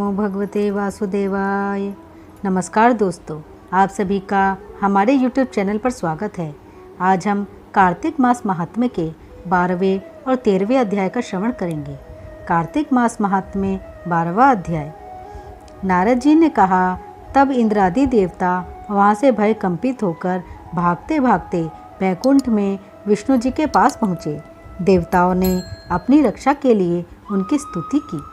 नमो भगवते वासुदेवाय। नमस्कार दोस्तों, आप सभी का हमारे YouTube चैनल पर स्वागत है। आज हम कार्तिक मास महात्म्य के 12वें और 13वें अध्याय का श्रवण करेंगे। कार्तिक मास महात्म्य 12वां अध्याय। नारद जी ने कहा, तब इंद्रादि देवता वहाँ से भय कंपित होकर भागते भागते वैकुंठ में विष्णु जी के पास पहुँचे। देवताओं ने अपनी रक्षा के लिए उनकी स्तुति की।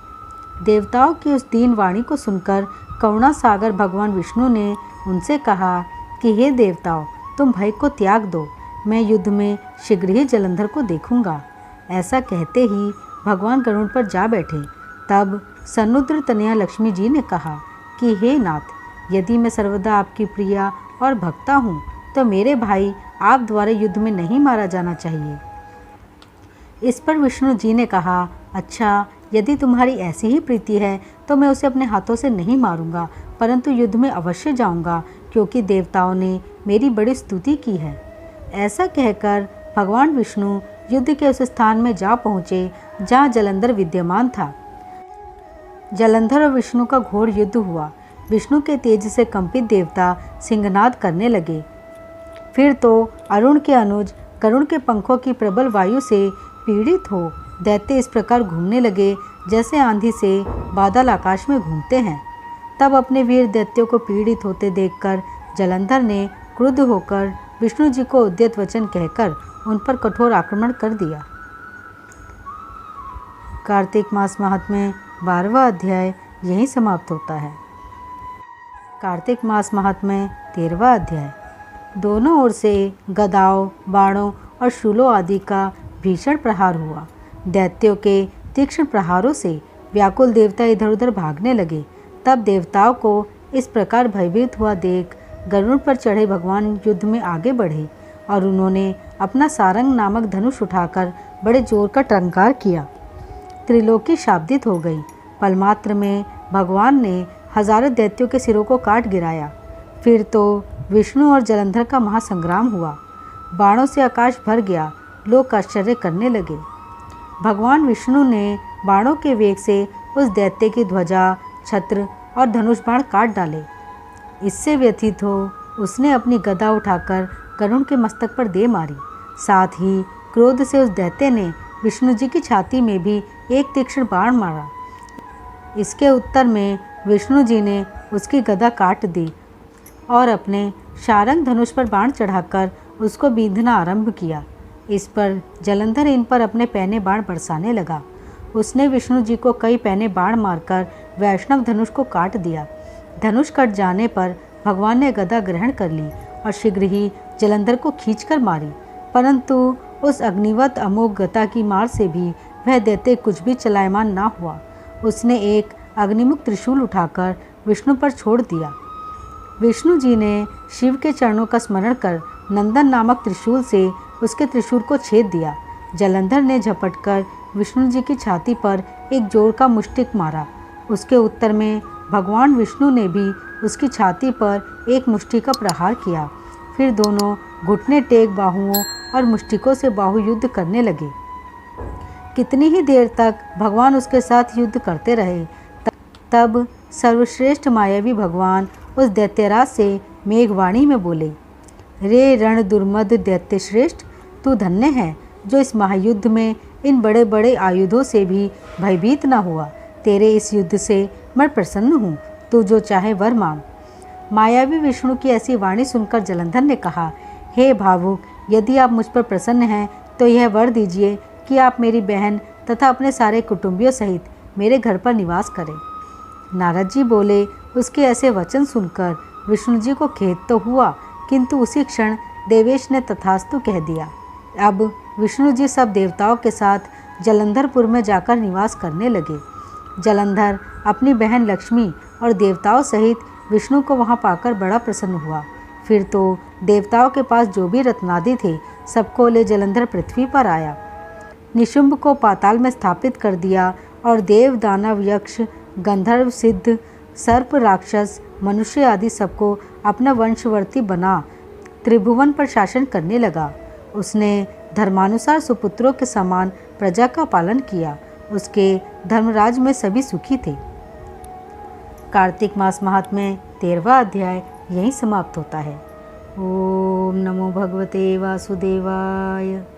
देवताओं की उस दीन वाणी को सुनकर करुणा सागर भगवान विष्णु ने उनसे कहा कि हे देवताओं, तुम भय को त्याग दो, मैं युद्ध में शीघ्र ही जलंधर को देखूंगा। ऐसा कहते ही भगवान गरुड़ पर जा बैठे। तब समुद्र तनया लक्ष्मी जी ने कहा कि हे नाथ, यदि मैं सर्वदा आपकी प्रिया और भक्ता हूँ तो मेरे भाई आप द्वारा युद्ध में नहीं मारा जाना चाहिए। इस पर विष्णु जी ने कहा, अच्छा, यदि तुम्हारी ऐसी ही प्रीति है तो मैं उसे अपने हाथों से नहीं मारूंगा, परंतु युद्ध में अवश्य जाऊंगा, क्योंकि देवताओं ने मेरी बड़ी स्तुति की है। ऐसा कहकर भगवान विष्णु युद्ध के उस स्थान में जा पहुँचे जहाँ जलंधर विद्यमान था। जलंधर और विष्णु का घोर युद्ध हुआ। विष्णु के तेज से कंपित देवता सिंहनाद करने लगे। फिर तो अरुण के अनुज गरुड़ के पंखों की प्रबल वायु से पीड़ित हो दैत्य इस प्रकार घूमने लगे जैसे आंधी से बादल आकाश में घूमते हैं। तब अपने वीर दैत्यों को पीड़ित होते देखकर जलंधर ने क्रुद्ध होकर विष्णु जी को उद्यत वचन कहकर उन पर कठोर आक्रमण कर दिया। कार्तिक मास महात्म्य 12वां अध्याय यहीं समाप्त होता है। कार्तिक मास महात्म्य 13वां अध्याय। दोनों ओर से गदाओं, बाणों और शूलों आदि का भीषण प्रहार हुआ। दैत्यों के तीक्ष्ण प्रहारों से व्याकुल देवता इधर उधर भागने लगे। तब देवताओं को इस प्रकार भयभीत हुआ देख गरुड़ पर चढ़े भगवान युद्ध में आगे बढ़े और उन्होंने अपना सारंग नामक धनुष उठाकर बड़े जोर का टंकार किया। त्रिलोकी शाब्दित हो गई। पलमात्र में भगवान ने हजारों दैत्यों के सिरों को काट गिराया। फिर तो विष्णु और जलंधर का महासंग्राम हुआ। बाणों से आकाश भर गया। लोग आश्चर्य करने लगे। भगवान विष्णु ने बाणों के वेग से उस दैत्य की ध्वजा, छत्र और धनुष बाण काट डाले। इससे व्यथित हो उसने अपनी गदा उठाकर गरुड़ के मस्तक पर दे मारी। साथ ही क्रोध से उस दैत्य ने विष्णु जी की छाती में भी एक तीक्ष्ण बाण मारा। इसके उत्तर में विष्णु जी ने उसकी गदा काट दी और अपने शारंग धनुष पर बाण चढ़ाकर उसको बींधना आरंभ किया। इस पर जलंधर इन पर अपने पैने बाण बरसाने लगा। उसने विष्णु जी को कई पैने बाण मारकर वैष्णव धनुष को काट दिया। धनुष कट जाने पर भगवान ने गदा ग्रहण कर ली और शीघ्र ही जलंधर को खींचकर मारी, परंतु उस अग्निवत अमोघ गदा की मार से भी वह दैत्य कुछ भी चलायमान ना हुआ। उसने एक अग्निमुख त्रिशूल उठाकर विष्णु पर छोड़ दिया। विष्णु जी ने शिव के चरणों का स्मरण कर नंदन नामक त्रिशूल से उसके त्रिशूल को छेद दिया। जलंधर ने झपटकर विष्णु जी की छाती पर एक जोर का मुष्टिक मारा। उसके उत्तर में भगवान विष्णु ने भी उसकी छाती पर एक मुष्टि का प्रहार किया। फिर दोनों घुटने टेक बाहुओं और मुष्टिकों से बाहु युद्ध करने लगे। कितनी ही देर तक भगवान उसके साथ युद्ध करते रहे। तब सर्वश्रेष्ठ मायावी भगवान उस दैत्यराज से मेघवाणी में बोले, रे रण दुर्मद दैत्य श्रेष्ठ, तू धन्य है जो इस महायुद्ध में इन बड़े बड़े आयुधों से भी भयभीत न हुआ। तेरे इस युद्ध से मैं प्रसन्न हूँ, तू जो चाहे वर मांग। मायावी विष्णु की ऐसी वाणी सुनकर जलंधर ने कहा, हे भावुक, यदि आप मुझ पर प्रसन्न हैं तो यह वर दीजिए कि आप मेरी बहन तथा अपने सारे कुटुंबियों सहित मेरे घर पर निवास करें। नारद जी बोले, उसके ऐसे वचन सुनकर विष्णु जी को खेद तो हुआ, किंतु उसी क्षण देवेश ने तथास्तु कह दिया। अब विष्णु जी सब देवताओं के साथ जलंधरपुर में जाकर निवास करने लगे। जलंधर अपनी बहन लक्ष्मी और देवताओं सहित विष्णु को वहां पाकर बड़ा प्रसन्न हुआ। फिर तो देवताओं के पास जो भी रत्नादि थे सबको ले जलंधर पृथ्वी पर आया। निशुंभ को पाताल में स्थापित कर दिया और देव, दानव, यक्ष, गंधर्व, सिद्ध, सर्प, राक्षस, मनुष्य आदि सबको अपना वंशवर्ती बना त्रिभुवन पर शासन करने लगा। उसने धर्मानुसार सुपुत्रों के समान प्रजा का पालन किया। उसके धर्मराज में सभी सुखी थे। कार्तिक मास महात्म्य 13वां अध्याय यहीं समाप्त होता है। ओम नमो भगवते वासुदेवाय।